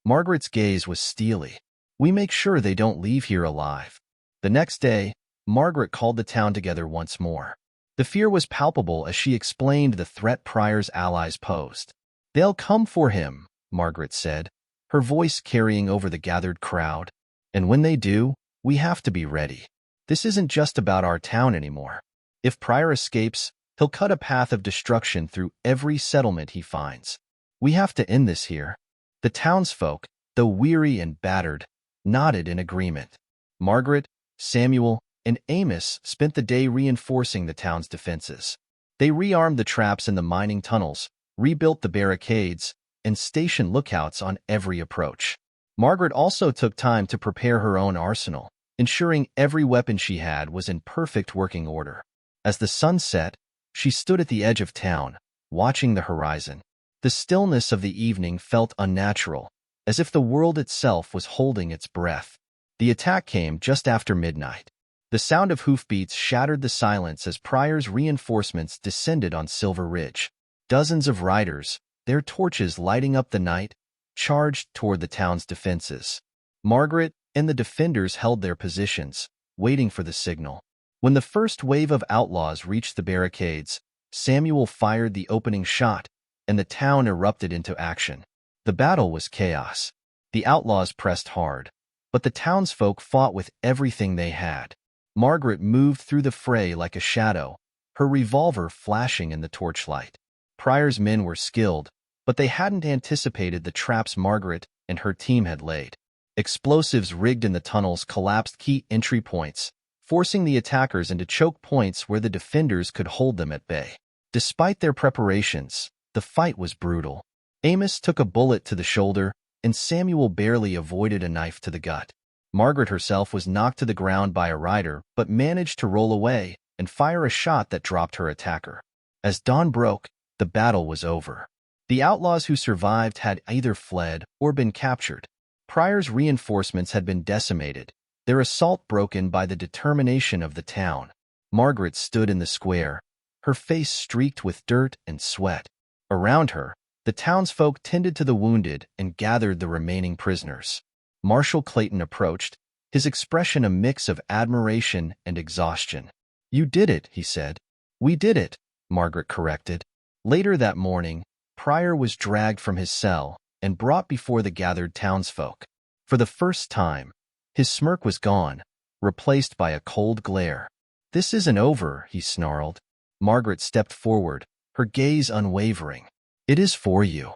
Margaret's gaze was steely. We make sure they don't leave here alive. The next day, Margaret called the town together once more. The fear was palpable as she explained the threat Pryor's allies posed. They'll come for him, Margaret said, her voice carrying over the gathered crowd. And when they do, we have to be ready. This isn't just about our town anymore. If Pryor escapes, he'll cut a path of destruction through every settlement he finds. We have to end this here. The townsfolk, though weary and battered, nodded in agreement. Margaret, Samuel, and Amos spent the day reinforcing the town's defenses. They rearmed the traps in the mining tunnels, rebuilt the barricades, and stationed lookouts on every approach. Margaret also took time to prepare her own arsenal, ensuring every weapon she had was in perfect working order. As the sun set, she stood at the edge of town, watching the horizon. The stillness of the evening felt unnatural, as if the world itself was holding its breath. The attack came just after midnight. The sound of hoofbeats shattered the silence as Pryor's reinforcements descended on Silver Ridge. Dozens of riders, their torches lighting up the night, charged toward the town's defenses. Margaret and the defenders held their positions, waiting for the signal. When the first wave of outlaws reached the barricades, Samuel fired the opening shot, and the town erupted into action. The battle was chaos. The outlaws pressed hard, but the townsfolk fought with everything they had. Margaret moved through the fray like a shadow, her revolver flashing in the torchlight. Pryor's men were skilled, but they hadn't anticipated the traps Margaret and her team had laid. Explosives rigged in the tunnels collapsed key entry points, forcing the attackers into choke points where the defenders could hold them at bay. Despite their preparations, the fight was brutal. Amos took a bullet to the shoulder, and Samuel barely avoided a knife to the gut. Margaret herself was knocked to the ground by a rider, but managed to roll away and fire a shot that dropped her attacker. As dawn broke, the battle was over. The outlaws who survived had either fled or been captured. Pryor's reinforcements had been decimated, their assault broken by the determination of the town. Margaret stood in the square, her face streaked with dirt and sweat. Around her, the townsfolk tended to the wounded and gathered the remaining prisoners. Marshal Clayton approached, his expression a mix of admiration and exhaustion. "You did it," he said. "We did it," Margaret corrected. Later that morning, Pryor was dragged from his cell and brought before the gathered townsfolk. For the first time, his smirk was gone, replaced by a cold glare. "This isn't over," he snarled. Margaret stepped forward, her gaze unwavering. "It is for you."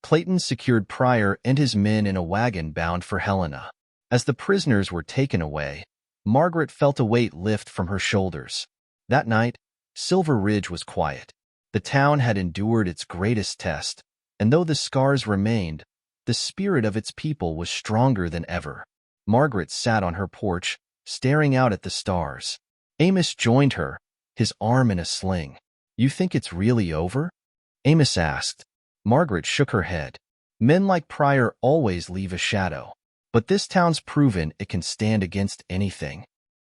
Clayton secured Pryor and his men in a wagon bound for Helena. As the prisoners were taken away, Margaret felt a weight lift from her shoulders. That night, Silver Ridge was quiet. The town had endured its greatest test, and though the scars remained, the spirit of its people was stronger than ever. Margaret sat on her porch, staring out at the stars. Amos joined her, his arm in a sling. "You think it's really over?" Amos asked. Margaret shook her head. "Men like Pryor always leave a shadow, but this town's proven it can stand against anything."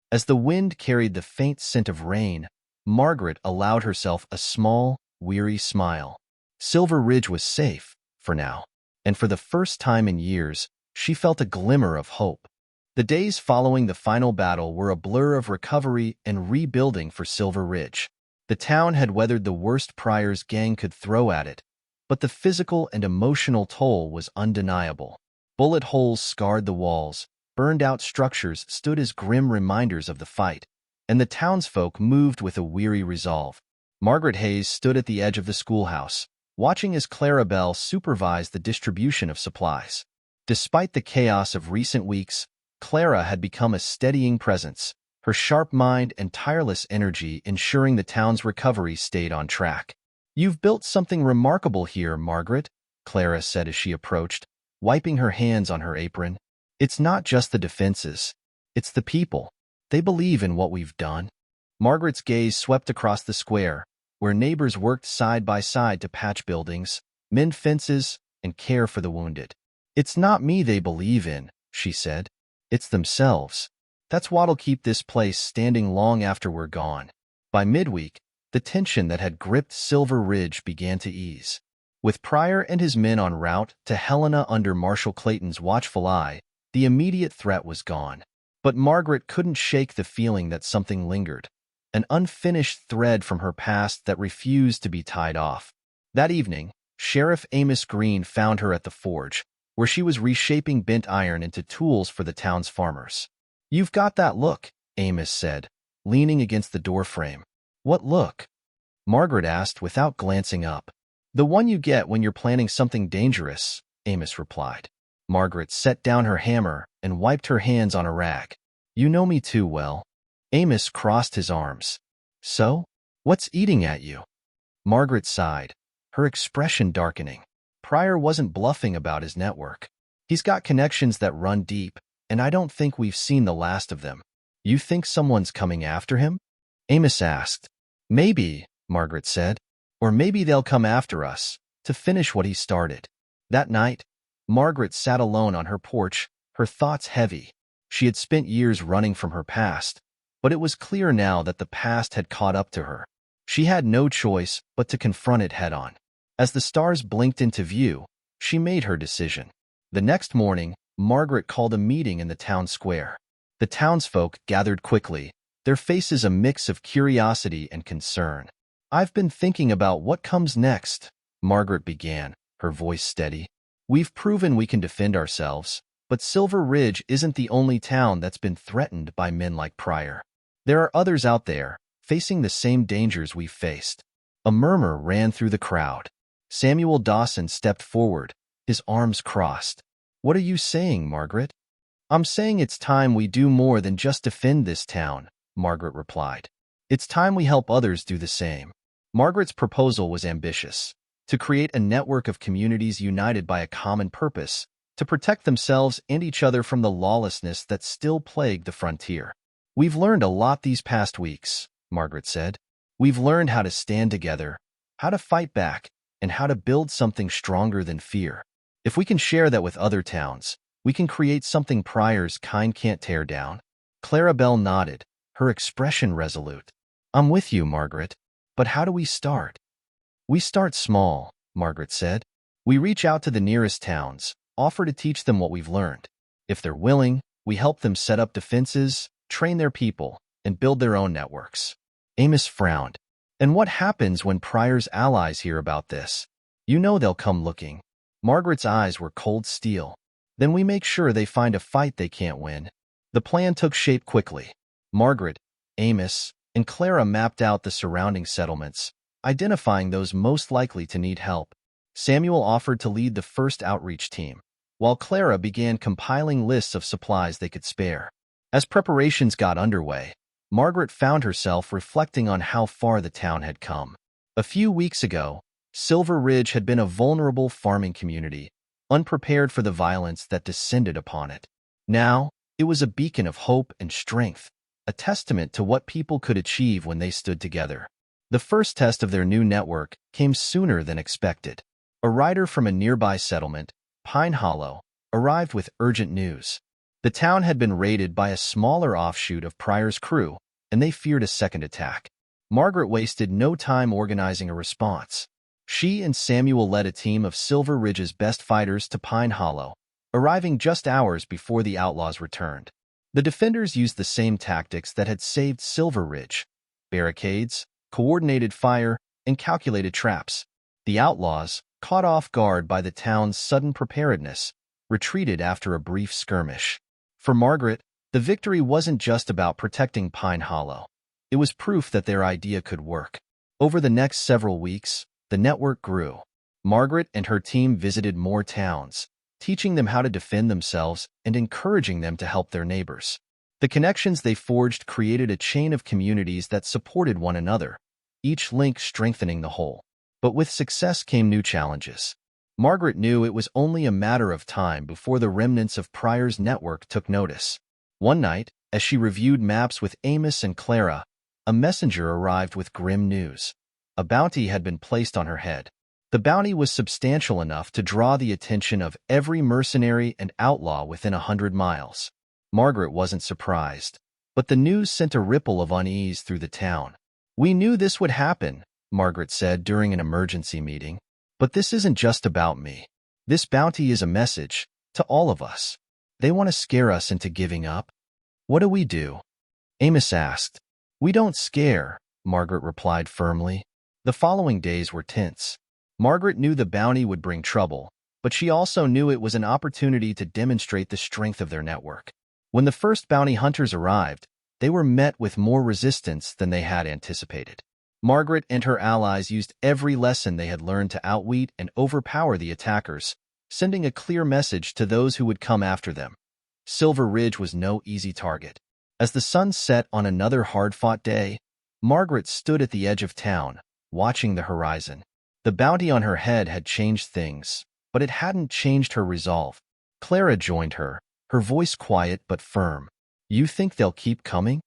As the wind carried the faint scent of rain, Margaret allowed herself a small, weary smile. Silver Ridge was safe, for now, and for the first time in years, she felt a glimmer of hope. The days following the final battle were a blur of recovery and rebuilding for Silver Ridge. The town had weathered the worst Pryor's gang could throw at it, but the physical and emotional toll was undeniable. Bullet holes scarred the walls, burned-out structures stood as grim reminders of the fight, and the townsfolk moved with a weary resolve. Margaret Hayes stood at the edge of the schoolhouse, watching as Clara Bell supervised the distribution of supplies. Despite the chaos of recent weeks, Clara had become a steadying presence, her sharp mind and tireless energy ensuring the town's recovery stayed on track. "You've built something remarkable here, Margaret," Clara said as she approached, wiping her hands on her apron. "It's not just the defenses. It's the people. They believe in what we've done." Margaret's gaze swept across the square, where neighbors worked side by side to patch buildings, mend fences, and care for the wounded. "It's not me they believe in," she said. "It's themselves. That's what'll keep this place standing long after we're gone." By midweek, the tension that had gripped Silver Ridge began to ease. With Pryor and his men en route to Helena under Marshal Clayton's watchful eye, the immediate threat was gone. But Margaret couldn't shake the feeling that something lingered, an unfinished thread from her past that refused to be tied off. That evening, Sheriff Amos Green found her at the forge, where she was reshaping bent iron into tools for the town's farmers. "You've got that look," Amos said, leaning against the doorframe. "What look?" Margaret asked without glancing up. "The one you get when you're planning something dangerous," Amos replied. Margaret set down her hammer and wiped her hands on a rag. "You know me too well." Amos crossed his arms. "So? What's eating at you?" Margaret sighed, her expression darkening. Pryor wasn't bluffing about his network. He's got connections that run deep, and I don't think we've seen the last of them. "You think someone's coming after him?" Amos asked. "Maybe," Margaret said. "Or maybe they'll come after us, to finish what he started." That night, Margaret sat alone on her porch, her thoughts heavy. She had spent years running from her past, but it was clear now that the past had caught up to her. She had no choice but to confront it head-on. As the stars blinked into view, she made her decision. The next morning, Margaret called a meeting in the town square. The townsfolk gathered quickly, their faces a mix of curiosity and concern. "I've been thinking about what comes next," Margaret began, her voice steady. "We've proven we can defend ourselves, but Silver Ridge isn't the only town that's been threatened by men like Pryor. There are others out there, facing the same dangers we've faced." A murmur ran through the crowd. Samuel Dawson stepped forward, his arms crossed. "What are you saying, Margaret?" "I'm saying it's time we do more than just defend this town," Margaret replied. "It's time we help others do the same." Margaret's proposal was ambitious: to create a network of communities united by a common purpose, to protect themselves and each other from the lawlessness that still plagued the frontier. "We've learned a lot these past weeks," Margaret said. "We've learned how to stand together, how to fight back, and how to build something stronger than fear. If we can share that with other towns, we can create something Pryor's kind can't tear down." Clara Bell nodded, her expression resolute. "I'm with you, Margaret. But how do we start?" "We start small," Margaret said. "We reach out to the nearest towns, offer to teach them what we've learned. If they're willing, we help them set up defenses, train their people, and build their own networks." Amos frowned. "And what happens when Pryor's allies hear about this? You know they'll come looking." Margaret's eyes were cold steel. "Then we make sure they find a fight they can't win." The plan took shape quickly. Margaret, Amos, and Clara mapped out the surrounding settlements, identifying those most likely to need help. Samuel offered to lead the first outreach team, while Clara began compiling lists of supplies they could spare. As preparations got underway, Margaret found herself reflecting on how far the town had come. A few weeks ago, Silver Ridge had been a vulnerable farming community, unprepared for the violence that descended upon it. Now, it was a beacon of hope and strength, a testament to what people could achieve when they stood together. The first test of their new network came sooner than expected. A rider from a nearby settlement, Pine Hollow, arrived with urgent news. The town had been raided by a smaller offshoot of Pryor's crew, and they feared a second attack. Margaret wasted no time organizing a response. She and Samuel led a team of Silver Ridge's best fighters to Pine Hollow, arriving just hours before the outlaws returned. The defenders used the same tactics that had saved Silver Ridge: barricades, coordinated fire, and calculated traps. The outlaws, caught off guard by the town's sudden preparedness, retreated after a brief skirmish. For Margaret, the victory wasn't just about protecting Pine Hollow. It was proof that their idea could work. Over the next several weeks, the network grew. Margaret and her team visited more towns, teaching them how to defend themselves and encouraging them to help their neighbors. The connections they forged created a chain of communities that supported one another, each link strengthening the whole. But with success came new challenges. Margaret knew it was only a matter of time before the remnants of Pryor's network took notice. One night, as she reviewed maps with Amos and Clara, a messenger arrived with grim news. a bounty had been placed on her head. The bounty was substantial enough to draw the attention of every mercenary and outlaw within 100 miles. Margaret wasn't surprised, but the news sent a ripple of unease through the town. "We knew this would happen," Margaret said during an emergency meeting. "But this isn't just about me. This bounty is a message to all of us. They want to scare us into giving up." "What do we do?" Amos asked. "We don't scare," Margaret replied firmly. The following days were tense. Margaret knew the bounty would bring trouble, but she also knew it was an opportunity to demonstrate the strength of their network. When the first bounty hunters arrived, they were met with more resistance than they had anticipated. Margaret and her allies used every lesson they had learned to outwit and overpower the attackers, sending a clear message to those who would come after them. Silver Ridge was no easy target. As the sun set on another hard-fought day, Margaret stood at the edge of town, watching the horizon. The bounty on her head had changed things, but it hadn't changed her resolve. Clara joined her, her voice quiet but firm. "You think they'll keep coming?"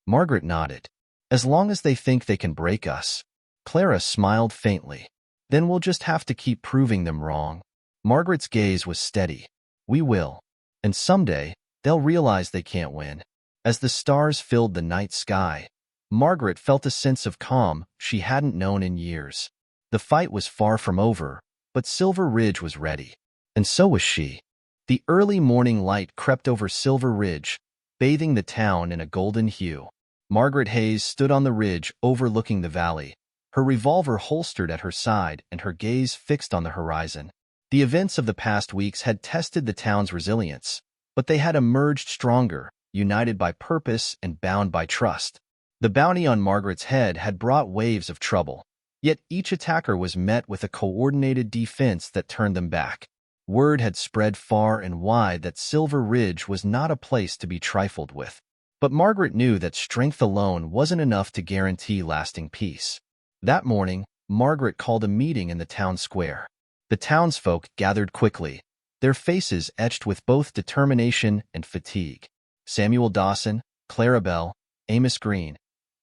Margaret nodded. "As long as they think they can break us." Clara smiled faintly. "Then we'll just have to keep proving them wrong." Margaret's gaze was steady. "We will. And someday, they'll realize they can't win." As the stars filled the night sky, Margaret felt a sense of calm she hadn't known in years. The fight was far from over, but Silver Ridge was ready. And so was she. The early morning light crept over Silver Ridge, bathing the town in a golden hue. Margaret Hayes stood on the ridge overlooking the valley, her revolver holstered at her side and her gaze fixed on the horizon. The events of the past weeks had tested the town's resilience, but they had emerged stronger, united by purpose and bound by trust. The bounty on Margaret's head had brought waves of trouble, yet each attacker was met with a coordinated defense that turned them back. Word had spread far and wide that Silver Ridge was not a place to be trifled with. But Margaret knew that strength alone wasn't enough to guarantee lasting peace. That morning, Margaret called a meeting in the town square. The townsfolk gathered quickly, their faces etched with both determination and fatigue. Samuel Dawson, Clara Bell, Amos Green,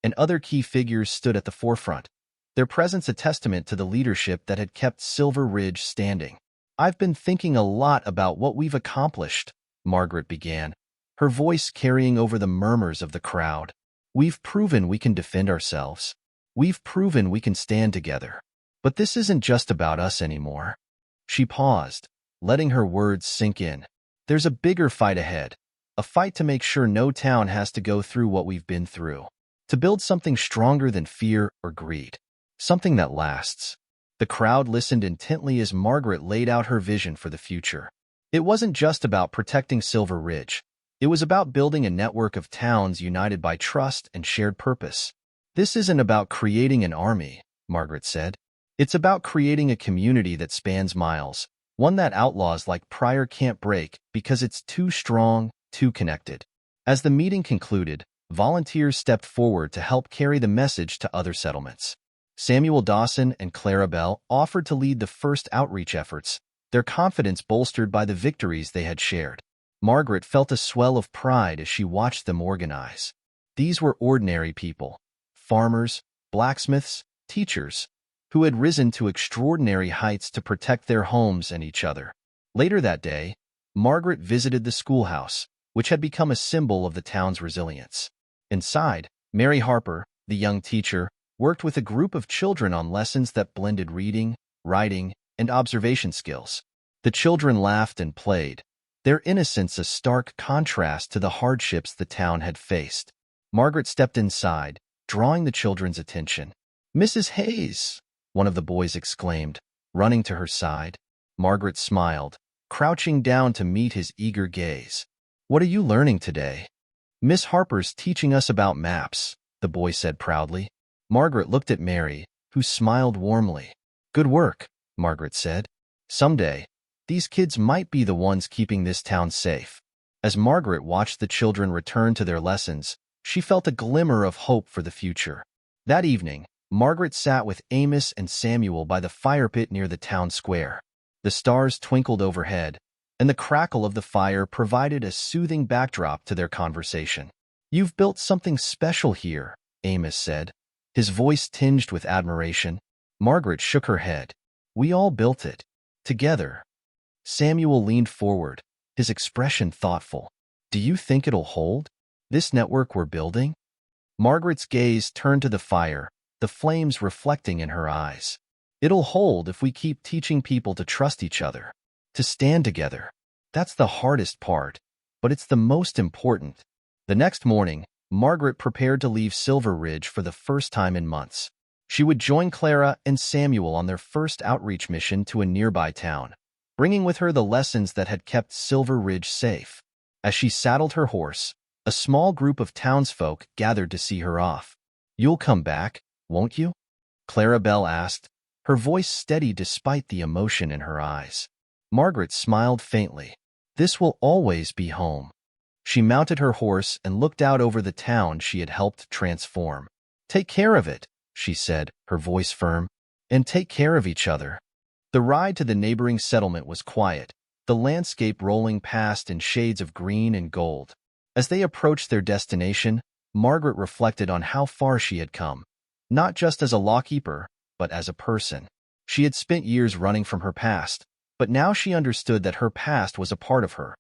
and other key figures stood at the forefront, their presence a testament to the leadership that had kept Silver Ridge standing. "I've been thinking a lot about what we've accomplished," Margaret began, her voice carrying over the murmurs of the crowd. "We've proven we can defend ourselves. We've proven we can stand together. But this isn't just about us anymore." She paused, letting her words sink in. "There's a bigger fight ahead, a fight to make sure no town has to go through what we've been through, to build something stronger than fear or greed, something that lasts." The crowd listened intently as Margaret laid out her vision for the future. It wasn't just about protecting Silver Ridge. It was about building a network of towns united by trust and shared purpose. "This isn't about creating an army," Margaret said. "It's about creating a community that spans miles, one that outlaws like Pryor can't break because it's too strong, too connected." As the meeting concluded, volunteers stepped forward to help carry the message to other settlements. Samuel Dawson and Clara Bell offered to lead the first outreach efforts, their confidence bolstered by the victories they had shared. Margaret felt a swell of pride as she watched them organize. These were ordinary people, farmers, blacksmiths, teachers, who had risen to extraordinary heights to protect their homes and each other. Later that day, Margaret visited the schoolhouse, which had become a symbol of the town's resilience. Inside, Mary Harper, the young teacher, worked with a group of children on lessons that blended reading, writing, and observation skills. The children laughed and played, their innocence a stark contrast to the hardships the town had faced. Margaret stepped inside, drawing the children's attention. "Mrs. Hayes," one of the boys exclaimed, running to her side. Margaret smiled, crouching down to meet his eager gaze. "What are you learning today?" "Miss Harper's teaching us about maps," the boy said proudly. Margaret looked at Mary, who smiled warmly. "Good work," Margaret said. "Someday, these kids might be the ones keeping this town safe." As Margaret watched the children return to their lessons, she felt a glimmer of hope for the future. That evening, Margaret sat with Amos and Samuel by the fire pit near the town square. The stars twinkled overhead, and the crackle of the fire provided a soothing backdrop to their conversation. "You've built something special here," Amos said. his voice tinged with admiration. Margaret shook her head. We all built it. Together. Samuel leaned forward, his expression thoughtful. Do you think it'll hold? This network we're building? Margaret's gaze turned to the fire, the flames reflecting in her eyes. It'll hold if we keep teaching people to trust each other, to stand together. That's the hardest part, but it's the most important. The next morning, Margaret prepared to leave Silver Ridge for the first time in months. She would join Clara and Samuel on their first outreach mission to a nearby town, bringing with her the lessons that had kept Silver Ridge safe. As she saddled her horse, a small group of townsfolk gathered to see her off. You'll come back, won't you? Clara Belle asked, her voice steady despite the emotion in her eyes. Margaret smiled faintly. This will always be home. She mounted her horse and looked out over the town she had helped transform. Take care of it, she said, her voice firm, and take care of each other. The ride to the neighboring settlement was quiet, the landscape rolling past in shades of green and gold. As they approached their destination, Margaret reflected on how far she had come, not just as a lawkeeper, but as a person. She had spent years running from her past, but now she understood that her past was a part of her,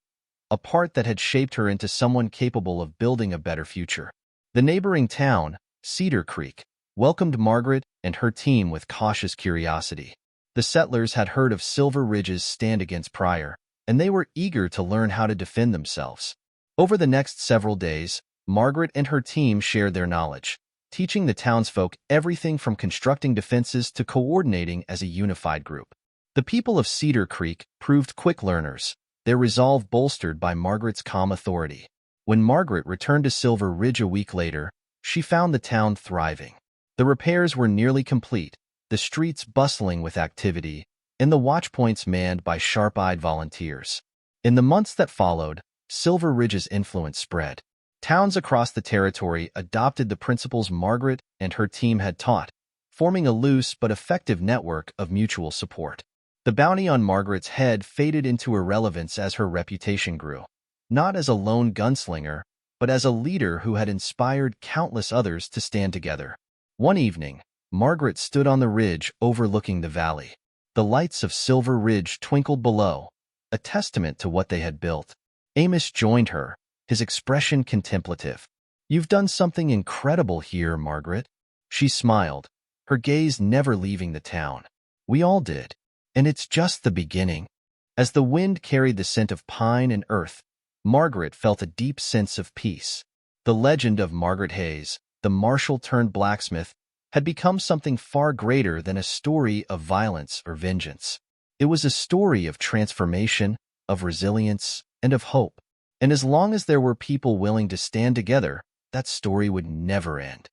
a part that had shaped her into someone capable of building a better future. The neighboring town, Cedar Creek, welcomed Margaret and her team with cautious curiosity. The settlers had heard of Silver Ridge's stand against Pryor, and they were eager to learn how to defend themselves. Over the next several days, Margaret and her team shared their knowledge, teaching the townsfolk everything from constructing defenses to coordinating as a unified group. The people of Cedar Creek proved quick learners, their resolve bolstered by Margaret's calm authority. When Margaret returned to Silver Ridge a week later, she found the town thriving. The repairs were nearly complete, the streets bustling with activity, and the watchpoints manned by sharp-eyed volunteers. In the months that followed, Silver Ridge's influence spread. Towns across the territory adopted the principles Margaret and her team had taught, forming a loose but effective network of mutual support. The bounty on Margaret's head faded into irrelevance as her reputation grew, not as a lone gunslinger, but as a leader who had inspired countless others to stand together. One evening, Margaret stood on the ridge overlooking the valley. The lights of Silver Ridge twinkled below, a testament to what they had built. Amos joined her, his expression contemplative. You've done something incredible here, Margaret. She smiled, her gaze never leaving the town. We all did. And it's just the beginning. As the wind carried the scent of pine and earth, Margaret felt a deep sense of peace. The legend of Margaret Hayes, the marshal-turned-blacksmith, had become something far greater than a story of violence or vengeance. It was a story of transformation, of resilience, and of hope. And as long as there were people willing to stand together, that story would never end.